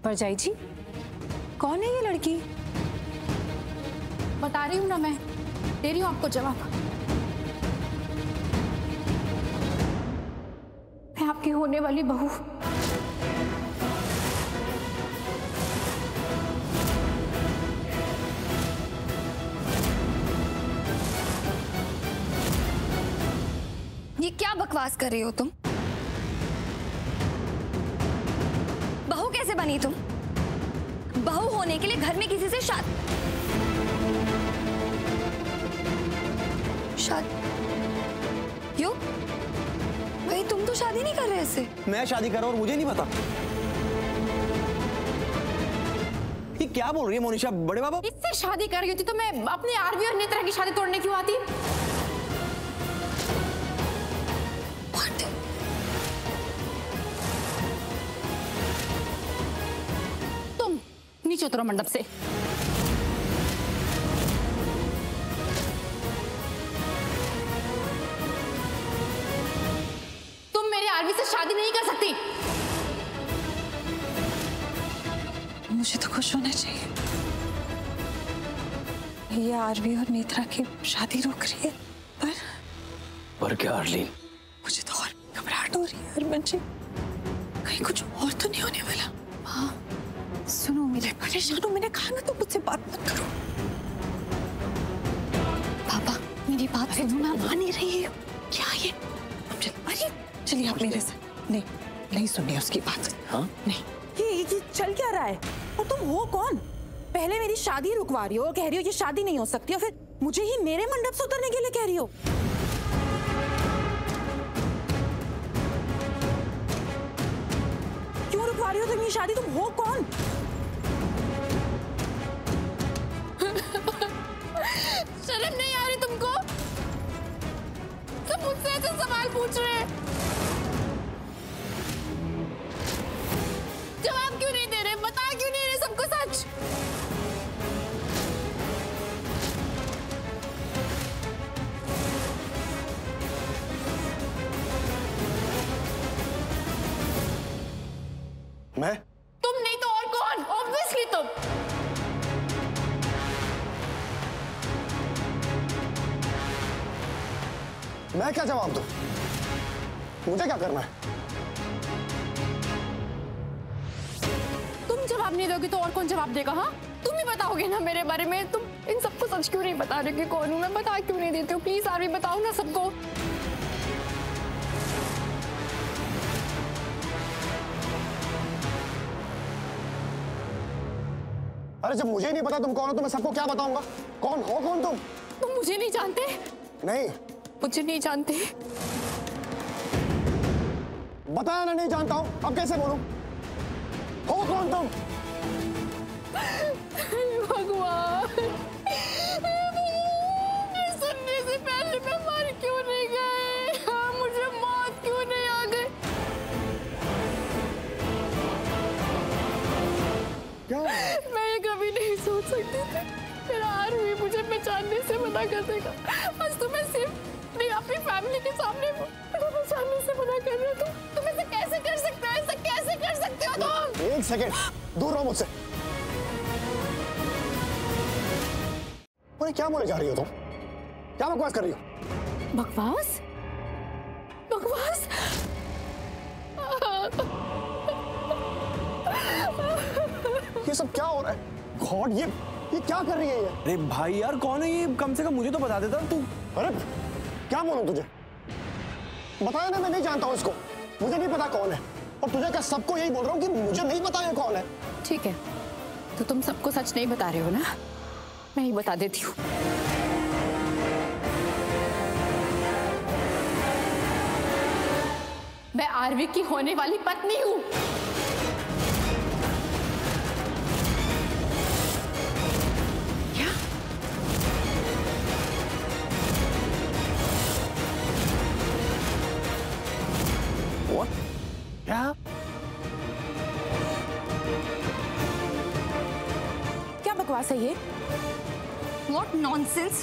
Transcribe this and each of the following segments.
परजाई जी, कौन है ये लड़की? बता रही हूँ ना, मैं दे रही हूँ आपको जवाब। मैं आपकी होने वाली बहू। ये क्या बकवास कर रही हो तुम? बहू कैसे बनी तुम? बहू होने के लिए घर में किसी से शादी क्यों? भाई तुम तो शादी नहीं कर रहे इससे। मैं शादी कर रहा हूँ और मुझे नहीं पता। ये क्या बोल रही है मोनिशा? बड़े बाबा इससे शादी कर रही होती तो मैं अपने आरवी और नेत्रा की शादी तोड़ने क्यों आती? तुम नीचे उतरो मंडप से। तुम मेरे आरवी से शादी नहीं कर सकती। मुझे तो खुश होना चाहिए। ये आरवी और नेत्रा की शादी रोक रही है, पर क्या आर्लीन? मुझे तो और घबराहट हो रही है हरमन जी। कहीं कुछ और तो नहीं होने वाला? हाँ सुनो, मेरे परेशान हो, मैंने कहा ना तो मुझसे बात मत करो। पापा मेरी बात सुनो ना। मान नहीं रही है क्या ये? अरे चलिए आप मेरे साथ। नहीं सुनिए उसकी बात। हाँ नहीं। ये चल क्या रहा है? और तुम हो कौन? पहले मेरी शादी रुकवा रही हो, कह रही हो ये शादी नहीं हो सकती, और फिर मुझे ही मेरे मंडप से उतरने के लिए कह रही हो। क्यों रुकवा रही हो तुम ये शादी? तुम हो कौन? शर्म नहीं आ रही तुमको? तुम मुझसे ऐसे सवाल पूछ रहे हैं, जवाब क्यों नहीं दे रहे? बता क्यों नहीं रहे सबको सच? मैं? तुम नहीं तो और कौन? ऑब्वियसली तुम। मैं क्या जवाब दूं? मुझे क्या करना है? तुम जवाब नहीं दोगे तो और कौन जवाब देगा? हाँ तुम ही बताओगे ना मेरे बारे में। तुम इन सबको सच क्यों नहीं बता रहे कि कौन हूं मैं? बता क्यों नहीं देते हो? प्लीज आरवी बताओ ना सबको। अरे जब मुझे नहीं पता तुम कौन हो तो मैं सबको क्या बताऊंगा? कौन हो कौन तुम? तुम मुझे नहीं जानते? नहीं। मुझे नहीं जानते? बताया ना नहीं जानता हूं, अब कैसे बोलूं? हो कौन तुम? भगवान, सुनने से पहले मैं मर क्यों नहीं गई? हाँ, मुझे मौत क्यों नहीं आ गई? क्या? मैं ये कभी नहीं सोच सकती थी मेरा आरवी मुझे पहचानने से मना कर देगा। आज तुम्हें सिर्फ नहीं अपनी फैमिली के सामने मुझे पहचानने से मना कर रहे हो। तुम ऐसे कैसे कर सकते हो? ऐसे कैसे कर सकते हो तुम? एक सेकेंड दूर रहो मुझसे। अरे क्या बोले जा रही हो तुम? क्या बकवास कर रही हो? बकवास? बकवास? ये सब क्या हो रहा है? गॉड, ये क्या कर रही है ये? अरे भाई यार कौन है ये? कम से कम मुझे तो बता देता तू। अरे क्या बोलूं तुझे? बताया ना मैं नहीं जानता हूं इसको। मुझे नहीं पता कौन है, और तुझे क्या सबको यही बोल रहा हूँ कि मुझे नहीं पता ये कौन है। ठीक है, तो तुम सबको सच नहीं बता रहे हो ना? मैं ही बता देती हूँ। मैं आरवी की होने वाली पत्नी हूँ। क्या? What? क्या? क्या बकवास है ये? What nonsense?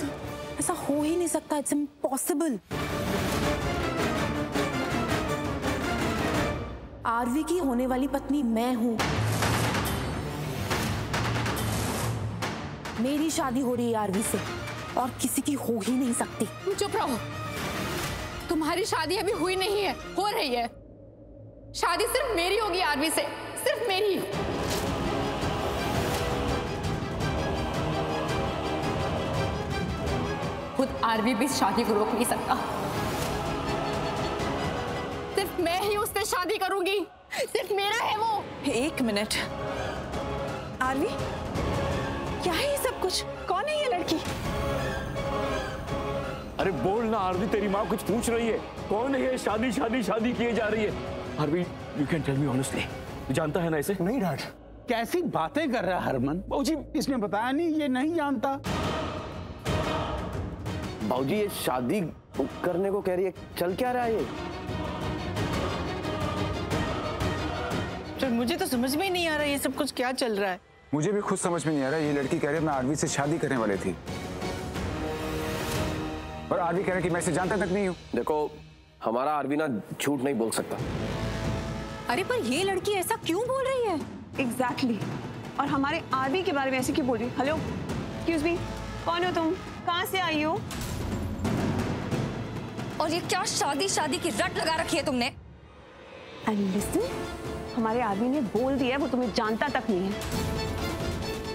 ऐसा हो ही नहीं सकता। It's impossible. आरवी की होने वाली पत्नी मैं हूं। मेरी शादी हो रही है आरवी से और किसी की हो ही नहीं सकती। चुप रहो, तुम्हारी शादी अभी हुई नहीं है, हो रही है। शादी सिर्फ मेरी होगी आरवी से, सिर्फ मेरी। खुद आरवी भी इस शादी को रोक नहीं सकता। सिर्फ मैं ही उससे शादी करूंगी, सिर्फ मेरा है वो। एक मिनट आरवी, क्या है ये सब कुछ? कौन है ये लड़की? अरे बोल ना आरवी, तेरी माँ कुछ पूछ रही है। कौन है ये? शादी शादी शादी किए जा रही है। Aarvi, you can tell me honestly, जानता है ना इसे? नहीं डैड। कैसी बातें कर रहा है हरमन? बाबूजी इसने बताया नहीं, ये नहीं जानता। बाबूजी ये शादी करने को कह रही है, चल क्या रहा है ये? मुझे तो समझ में ही नहीं आ रहा ये सब कुछ क्या चल रहा है। मुझे भी खुद समझ में नहीं आ रहा। ये लड़की कह रही है मैं आरवी से शादी करने वाली थी, और आरवी कह रही है कि मैं इसे जानता तक नहीं हूँ। देखो हमारा आरवी ना झूठ नहीं बोल सकता। अरे पर ये लड़की ऐसा क्यों बोल रही है? एग्जैक्टली और हमारे आरवी के बारे में ऐसे क्यों बोल रही? हेलो एक्सक्यूज मी, कौन हो तुम? कहाँ से आई हो? और ये क्या शादी शादी की रट लगा रखी है तुमने? एंड लिसन, हमारे आरवी ने बोल दिया वो तुम्हें जानता तक नहीं है।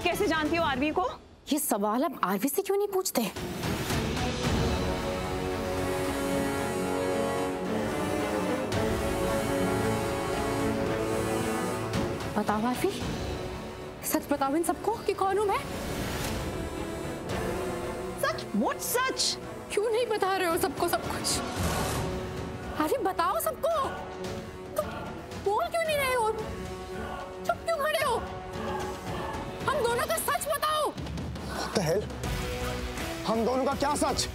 कैसे जानती हो आरवी को? ये सवाल अब आरवी से क्यों नहीं पूछते? बताओ आरवी, सच बताओ इन सबको कि कौन हूं मैं? सच? व्हाट सच? क्यों नहीं बता रहे हो सबको सब कुछ? आरवी बताओ सबको। तुम बोल क्यों नहीं रहे हो? चुप क्यों खड़े हो? हम दोनों का सच बताओ। What the hell? हम दोनों का क्या सच?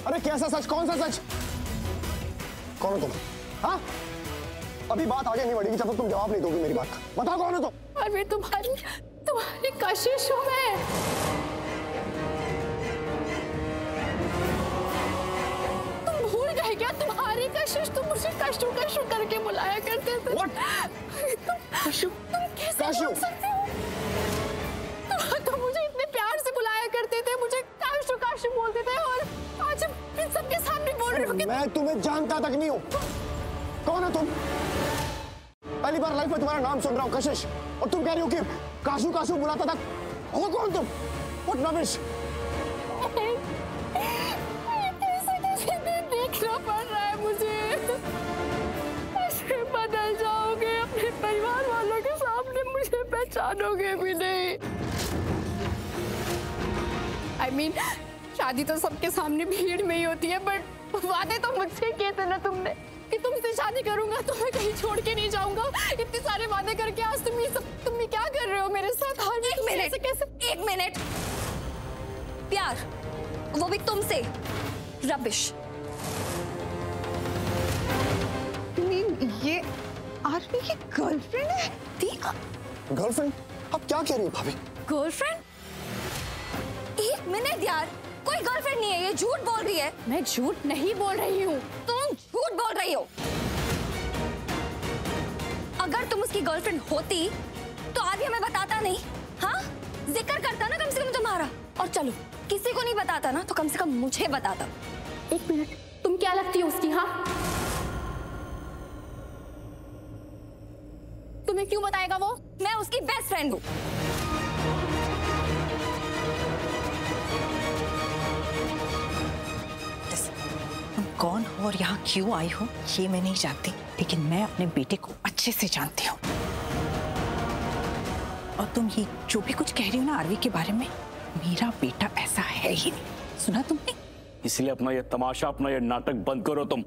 अरे कैसा सच? कौन सा सच? कौन हो तुम? हाँ? अभी बात आगे नहीं बढ़ेगी जब तक तुम जवाब नहीं दोगी मेरी बात का। बताओ कौन हो तुम? अरे तुम्हारी कशिश हूं मैं। तुम भूल गए क्या? तुम्हारी कशिश। तुम मुझे कशु कशु करके बुलाया करते थे। What? कशु? तुम कैसे कशु? बोल सकते हो? तुम मुझे इतने प्यार से बुलाया करते थे, मुझे काशु काशु बोलते थे, और आज इन सबके सामने बोल रहे हो कि मैं तुम्हें जानता तक नहीं हूँ। कौन हो तुम? पहली बार लाइफ में तुम्हारा नाम सुन रहा हूँ, कशिश, और तुम कह रही हो कि काशु काशु बुलाता था। हो कौन तुम? What rubbish? देखना पड़ रहा है मुझे। ऐसे बदल जाओगे, अपने परिवार वालों के सामने मुझे पहचानोगे भी नहीं। I mean, शादी तो सबके सामने भीड़ में ही होती है, बट वादे तो मुझसे किए थे ना तुमने कि तुमसे शादी करूंगा, तुम्हें कहीं छोड़ के नहीं जाऊंगा। इतने सारे वादे करके आज तुम ये क्या कर रहे हो मेरे साथ? एक मिनट, कैसे? एक मिनट। प्यार, वो भी तुमसे? रबिश। ये आरवी की गर्लफ्रेंड है? गर्लफ्रेंड? अब क्या कह रही हो भाभी? गर्लफ्रेंड? एक मिनट यार, कोई गर्लफ्रेंड नहीं है, ये झूठ बोल रही है। मैं झूठ नहीं बोल रही हूँ। तुम झूठ बोल रही हो। अगर तुम उसकी गर्लफ्रेंड होती तो आदि हमें बताता नहीं। हाँ, जिक्र करता ना कम से कम तुम्हारा। और चलो, किसी को नहीं बताता ना तो कम से कम मुझे बताता। एक मिनट, तुम क्या लगती हो उसकी? हाँ, तुम्हें क्यों बताएगा वो? मैं उसकी बेस्ट फ्रेंड हूँ। तुम कौन हो और यहाँ क्यों आई हो ये मैं नहीं जानती, लेकिन मैं अपने बेटे को अच्छे से जानती हूँ। और तुम ये जो भी कुछ कह रही हो ना आरवी के बारे में, मेरा बेटा ऐसा है ही नहीं। सुना तुमने? इसलिए अपना ये तमाशा, अपना ये नाटक बंद करो तुम।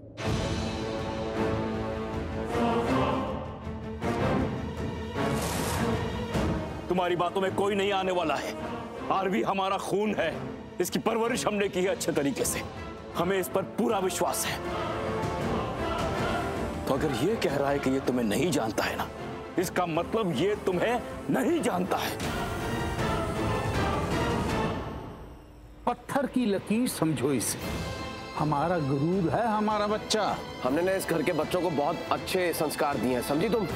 तुम्हारी बातों में कोई नहीं आने वाला है। आरवी हमारा खून है, इसकी परवरिश हमने की है अच्छे तरीके से, हमें इस पर पूरा विश्वास है। तो अगर ये कह रहा है कि ये तुम्हें नहीं जानता है ना, इसका मतलब ये तुम्हें नहीं जानता है। पत्थर की लकीर समझो इसे। हमारा गुरूर है हमारा बच्चा। हमने ना इस घर के बच्चों को बहुत अच्छे संस्कार दिए हैं, समझी तुम?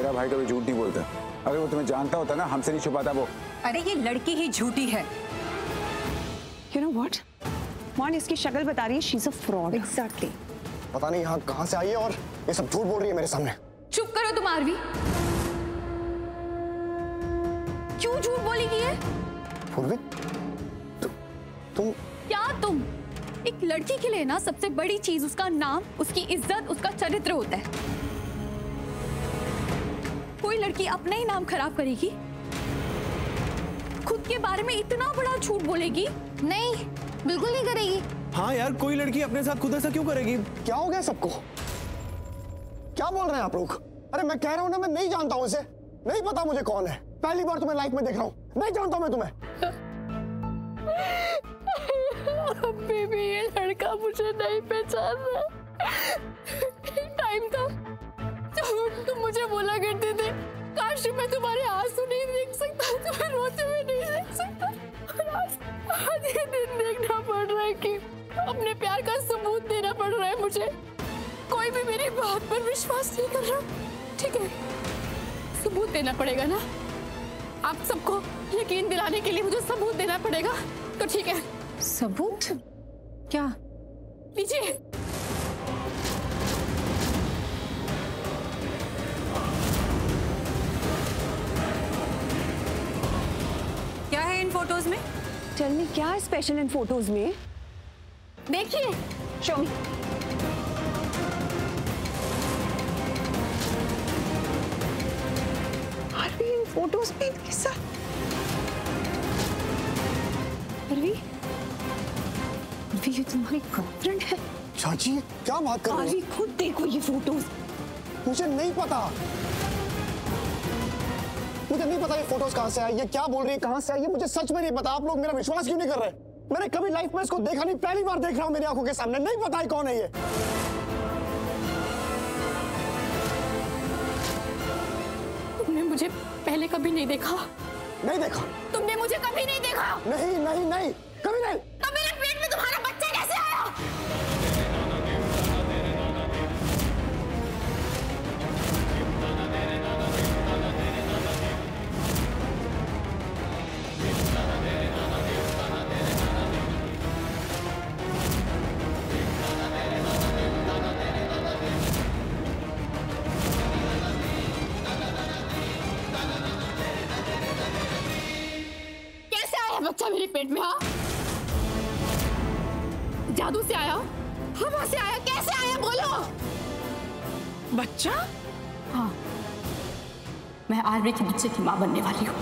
मेरा भाई कभी झूठ नहीं बोलता। अगर वो तुम्हें जानता होता ना, हमसे नहीं छुपाता वो। अरे ये लड़की ही झूठी है। You know what? मॉन इसकी शक्ल बता रही है, she's a fraud. एग्जैक्टली। पता नहीं यहाँ कहाँ से आई है और ये सब झूठ बोल रही है मेरे सामने। चुप करो तुम आरवी। क्यों झूठ बोलेगी ये? पूर्वी, तुम क्या तुम? एक लड़की के लिए ना सबसे बड़ी चीज उसका नाम, उसकी इज्जत, उसका चरित्र होता है। कोई लड़की अपना ही नाम खराब करेगी? खुद के बारे में इतना बड़ा झूठ बोलेगी? नहीं, बिल्कुल नहीं करेगी। हाँ यार, कोई लड़की अपने साथ खुद ऐसा क्यों करेगी? क्या हो गया सबको? क्या बोल रहे हैं आप लोग? अरे मैं कह रहा हूँ ना, मैं नहीं जानता हूँ इसे। नहीं पता मुझे कौन है। पहली बार तुम्हें लाइफ में देख रहा हूँ। नहीं जानता मैं तुम्हें। बेबी, ये लड़का मुझे नहीं पहचान रहा। टाइम था तुम मुझे बोला करते थे, काश मैं तुम्हारे आंसू नहीं देख सकता, तुम्हें रोते हुए नहीं देख सकता। आज ये दिन देखना पड़ रहा है कि अपने प्यार का सबूत देना पड़ रहा है मुझे। कोई भी मेरी बात पर विश्वास नहीं कर रहा। ठीक है, सबूत देना पड़ेगा ना। आप सबको यकीन दिलाने के लिए मुझे सबूत देना पड़ेगा, तो ठीक है। सबूत? क्या? लीजिए। क्या है इन फोटोज में? टेल मी, क्या है स्पेशल इन फोटोज में? देखिए, शो मी। आरवी इन फोटोज में इनके साथ। आरवी, ये तुम्हारी गर्लफ्रेंड है? चाची, क्या बात कर रही आरवी खुद देखो ये फोटोज। मुझे नहीं पता। मुझे नहीं पता ये फोटोज कहाँ से आई, ये क्या बोल रही है, कहाँ से आई है, मुझे सच में नहीं पता। आप लोग मेरा विश्वास क्यों नहीं कर रहे? मैंने कभी लाइफ में इसको देखा नहीं, पहली बार देख रहा हूँ मेरी आंखों के सामने। नहीं पता है कौन है ये। तुमने मुझे पहले कभी नहीं देखा? नहीं देखा। तुमने मुझे कभी नहीं देखा? नहीं नहीं नहीं, कभी नहीं। तो मेरे पेट में तुम्हारा बच्चा कैसे आया? बच्चा मेरे पेट में? हाँ, जादू से आया, हवा से आया, कैसे आया बोलो? बच्चा? हाँ, मैं आरवी के बच्चे की मां बनने वाली हूँ।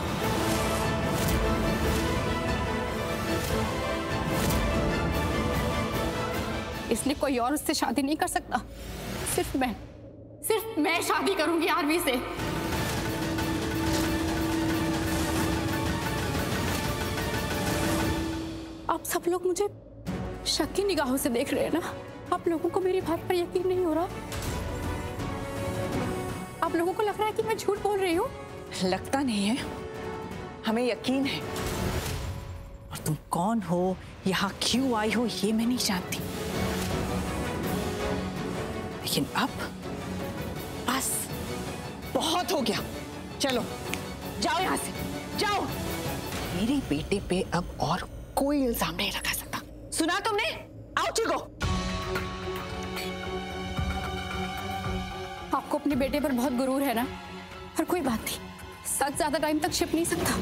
इसलिए कोई और उससे शादी नहीं कर सकता। सिर्फ मैं शादी करूंगी आरवी से। आप सब लोग मुझे शक की निगाहों से देख रहे हैं ना? आप लोगों को मेरी बात पर यकीन नहीं हो रहा? आप लोगों को लग रहा है कि मैं झूठ बोल रही हूँ? लगता नहीं है, हमें यकीन है। और तुम कौन हो, यहाँ क्यों आई हो, ये मैं नहीं जानती। लेकिन अब बस बहुत हो गया। चलो जाओ यहाँ से, जाओ। मेरे बेटे पे अब और कोई इल्जाम नहीं लगा सकता। सुना तुमने? आओ चिको। आपको अपने बेटे पर बहुत गुरूर है ना? पर कोई बात नहीं, सच ज्यादा टाइम तक छिप नहीं सकता।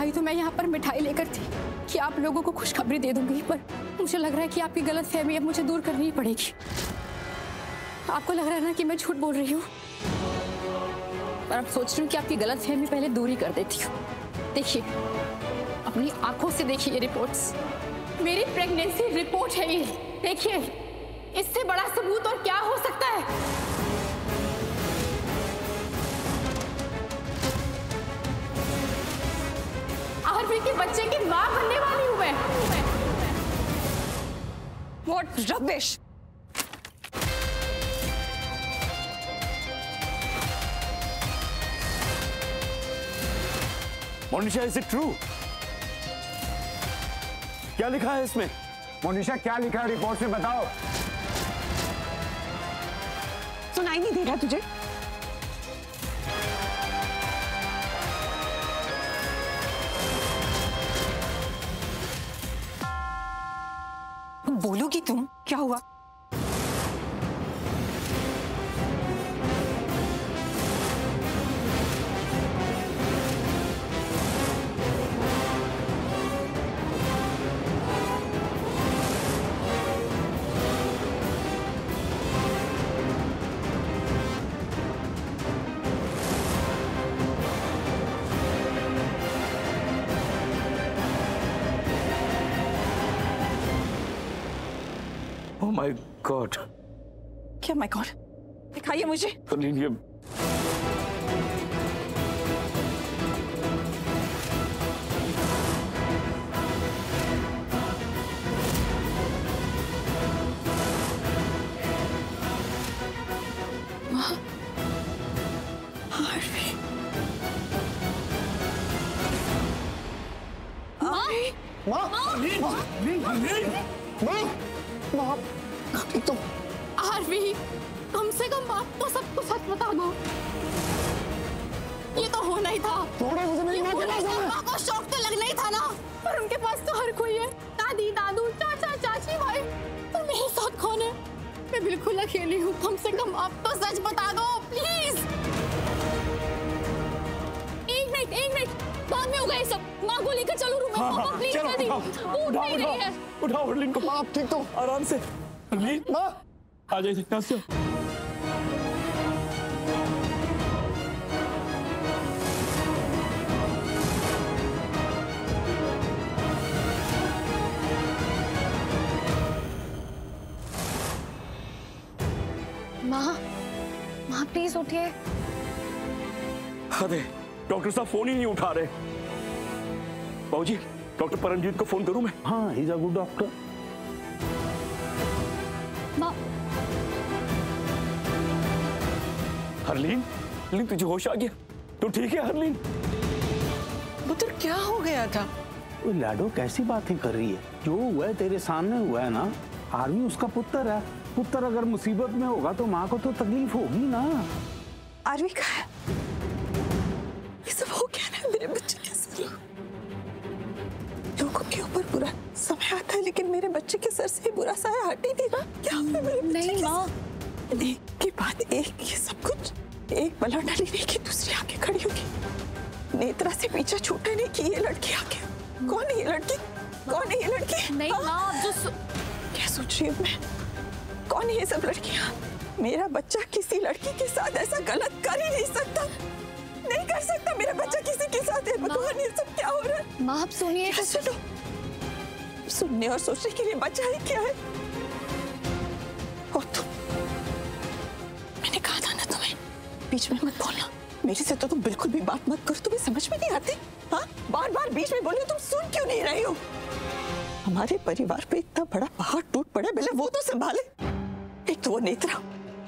आई तो मैं यहाँ पर मिठाई लेकर थी कि आप लोगों को खुशखबरी दे दूंगी, पर मुझे लग रहा है कि आपकी गलतफहमी अब मुझे दूर करनी ही पड़ेगी। आपको लग रहा है ना कि मैं झूठ बोल रही हूँ, पर अब सोच रही हूँ कि आपकी गलतफहमी पहले दूर ही कर देती हूँ। देखिए, अपनी आंखों से देखिए ये रिपोर्ट्स। मेरी प्रेगनेंसी रिपोर्ट है ये। देखिए, इससे बड़ा सबूत और क्या हो सकता है? आरवी के बच्चे की मां बनने वाली हूं मैं। What rubbish! Monisha, is it true? क्या लिखा है इसमें? मोनिशा, क्या लिखा है रिपोर्ट में बताओ। सुना सुनाई नहीं दे रहा तुझे? बोलोगी तुम? क्या हुआ? Oh my God! क्या माय गॉड? दिखाइए मुझे। हरलीन, ये तो आरवी, कम से कम आप तो सबको सच बता दो। ये तो होना ही था। थोड़ा मुझे मेरी माँ के पास जाना है। माँ को शौक तो लगना ही था ना। पर उनके पास तो हर कोई है, दादी, दादू, चाचा, चाची, भाई। तो मेरे साथ कौन है? मैं बिल्कुल अकेली हूँ। कम से कम आप तो सच बता दो, प्लीज। एक मिनट, बाद में होगा ये सब। माँ को लेकर चलो रूम में। पापा प्लीज जल्दी। उठ नहीं रही है। उठाओ हरलीन को। आप ठीक तो? आराम से। हरलीन, माँ आ जाइए यहाँ से। माँ प्लीज उठिए। अरे डॉक्टर साहब फोन ही नहीं उठा रहे। बाबूजी, डॉक्टर परमजीत को फोन करूं मैं? हाँ, he is a good doctor. माँ, हरलीन, हरलीन तुझे होश आ गया? तू ठीक है हरलीन? पुत्र क्या हो गया था? वो लाडो कैसी बातें कर रही है? जो हुआ है तेरे सामने हुआ है ना। आर्मी उसका पुत्र है। पुत्र अगर मुसीबत में होगा तो माँ को तो तकलीफ होगी ना। आरवी का है? ये सब हो गया ना मेरे बच्चे के सर। लोगों के ऊपर बुरा समय आता है, लेकिन मेरे बच्चे के सर से बुरा साया हट ही नहीं रहा। क्या हुआ मेरे बच्चे? नहीं माँ, एक के बाद एक ये सब कुछ। एक बला डली नहीं कि दूसरी आके खड़ी होगी। नेत्रा से पीछा छूटा नहीं कि ये लड़की आके। कौन है ये लड़की? कौन है ये लड़की? नहीं माँ, आप जो क्या सोच रही हूँ मैं? कौन है ये सब लड़कियाँ? मेरा बच्चा किसी लड़की के साथ ऐसा गलत कर ही नहीं सकता। नहीं कर सकता मेरा बच्चा किसी के साथ। है भगवान, ये सब क्या हो रहा है? माँ आप सुनिए। सुनो, सुनने और सोचने के लिए बच्चा ही क्या है? और तुम, मैंने कहा था ना तुम्हें, बीच में मत बोलना। मेरे से तो तुम बिल्कुल भी बात मत करो। तुम्हें समझ में नहीं आती? हाँ, बार बार बीच में बोलो। तुम सुन क्यों नहीं रही हो? हमारे परिवार पे इतना बड़ा पहाड़ टूट पड़ा, पहले वो तो संभाले। एक तो वो नेत्रा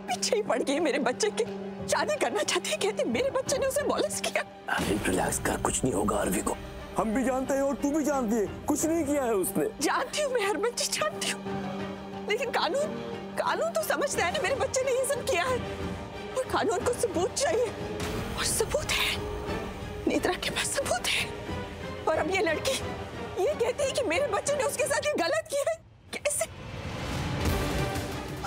पीछे ही पड़ गई मेरे बच्चे के। शादी करना चाहती है, कहती मेरे बच्चे ने उसे मॉलेस किया। अरे रिलैक्स कर, कुछ नहीं होगा आरवी को। हम भी जानते हैं और तू भी जानती है, कुछ नहीं किया है उसने। जानती हूँ मैं, हर बच्ची जानती हूँ, लेकिन कानून तो समझता है ना मेरे बच्चे ने ये सब किया है। और कानून को सबूत चाहिए, और सबूत है। नेत्रा के पास सबूत है। और अब ये लड़की ये कहती है कि मेरे बच्चे ने उसके साथ ये गलत किया है। कैसे?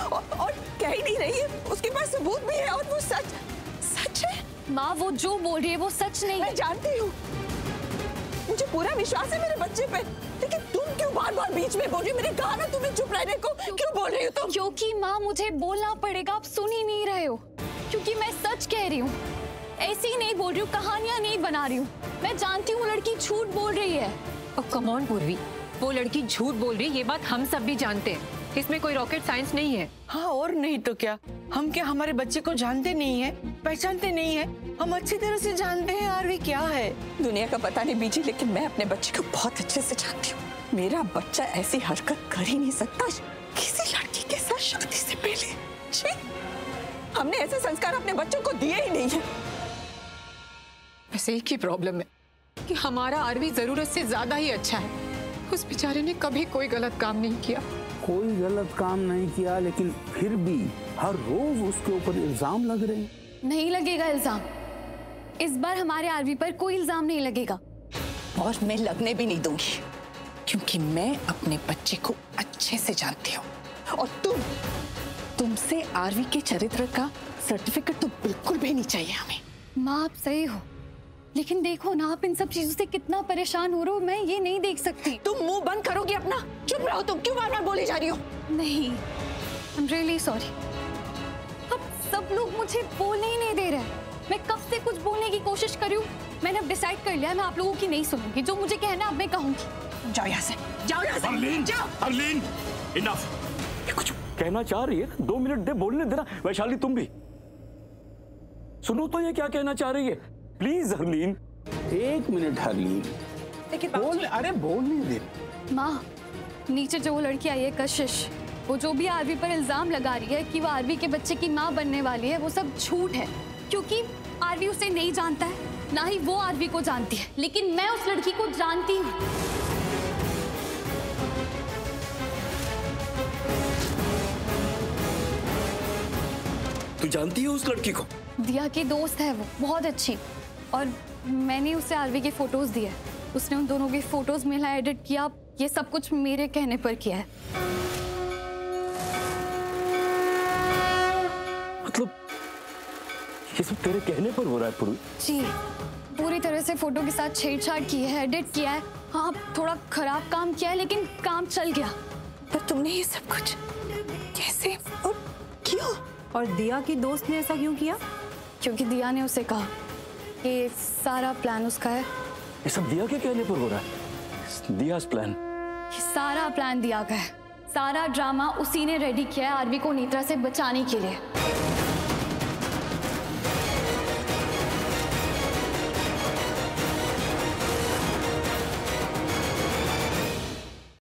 और कह ही नहीं रही है, उसके पास सबूत भी है। और वो सच है। माँ वो जो बोल रही है वो सच नहीं है। मैं जानती हूँ, मुझे पूरा विश्वास है मेरे बच्चे पे, लेकिन तुम क्यों बार बार बीच में बोल रही हो? मैंने कहा ना तुम्हें चुप रहने को। क्यों बोल रही हो तुम? क्योंकि माँ मुझे बोलना पड़ेगा, आप सुन ही नहीं रहे हो। क्योंकि मैं सच कह रही हूँ, ऐसे ही नहीं बोल रही हूँ, कहानियां नहीं बना रही हूँ। मैं जानती हूँ लड़की झूठ बोल रही है। कम ऑन पूर्वी, वो लड़की झूठ बोल रही है, ये बात हम सब भी जानते हैं। इसमें कोई रॉकेट साइंस नहीं है। हाँ, और नहीं तो क्या। हम क्या हमारे बच्चे को जानते नहीं है, पहचानते नहीं है? हम अच्छी तरह से जानते हैं आरवी क्या है। दुनिया का पता नहीं बीजी, लेकिन मैं अपने बच्चे को बहुत अच्छे से जानती हूँ। मेरा बच्चा ऐसी हरकत कर ही नहीं सकता किसी लड़की के साथ शादी से पहले। जी, हमने ऐसे संस्कार अपने बच्चों को दिए ही नहीं है। बस एक ही प्रॉब्लम है कि हमारा आरवी जरूरत से ज्यादा ही अच्छा है। उस बेचारे ने कभी कोई गलत काम नहीं किया। कोई गलत काम नहीं किया, लेकिन फिर भी हर रोज उसके ऊपर इल्जाम लग रहे हैं। नहीं लगेगा इल्जाम, इस बार हमारे आरवी पर कोई इल्जाम नहीं लगेगा। और मैं लगने भी नहीं दूंगी, क्योंकि मैं अपने बच्चे को अच्छे से जानती हूँ। और तुमसे आरवी के चरित्र का सर्टिफिकेट तो बिल्कुल भी नहीं चाहिए हमें। माँ आप सही हो, लेकिन देखो ना आप इन सब चीजों से कितना परेशान हो रहे हो, मैं ये नहीं देख सकती। तुम मुंह बंद करोगी अपना? चुप रहो, तुम क्यों बार बार बोली जा रही हो? नहीं, आई एम रियली सॉरी। अब सब लोग मुझे बोलने ही नहीं दे रहे हैं। मैं कब से कुछ बोलने की कोशिश कर रही हूँ। मैंने अब डिसाइड कर लिया है, मैं आप लोगों की नहीं सुनूंगी। जो मुझे कहना अब मैं कहूंगी। जाओ यहाँ से, जाओ यहाँ से। हरलीन, जाओ। हरलीन, इनफ। ये कुछ कहना चाह रही है, 2 मिनट दे, बोलने देना। वैशाली तुम भी सुनो तो ये क्या कहना चाह रही है, प्लीज हरलीन। 1 मिनट हरलीन, बोल, अरे बोलने दे। माँ, नीचे जो वो लड़की आई है कशिश, वो जो भी आरवी पर इल्जाम लगा रही है कि वो आरवी के बच्चे की माँ बनने वाली है, वो सब झूठ है। क्योंकि आरवी उसे नहीं जानता है, ना ही वो आरवी को जानती है, लेकिन मैं उस लड़की को जानती हूँ। तू जानती है उस लड़की को? दिया की दोस्त है वो, बहुत अच्छी। और मैंने उसे आरवी के फोटोज दिए, उसने उन दोनों के फोटोज मिला, एडिट किया, ये सब कुछ मेरे कहने पर किया है। मतलब ये सब तेरे कहने पर हो रहा है पूरी? जी, पूरी तरह से फोटो के साथ छेड़छाड़ की है, एडिट किया है। हाँ, थोड़ा खराब काम किया है, लेकिन काम चल गया। पर तुमने ये सब कुछ कैसे और क्यों? और दिया की दोस्त ने ऐसा क्यों किया? क्योंकि दिया ने उसे कहा कि सारा प्लान उसका है। ये सब दिया के कहने पर हो रहा है? दिया's प्लान? ये सारा प्लान दिया का है, सारा ड्रामा उसी ने रेडी किया है आरवी को नीत्रा से बचाने के लिए।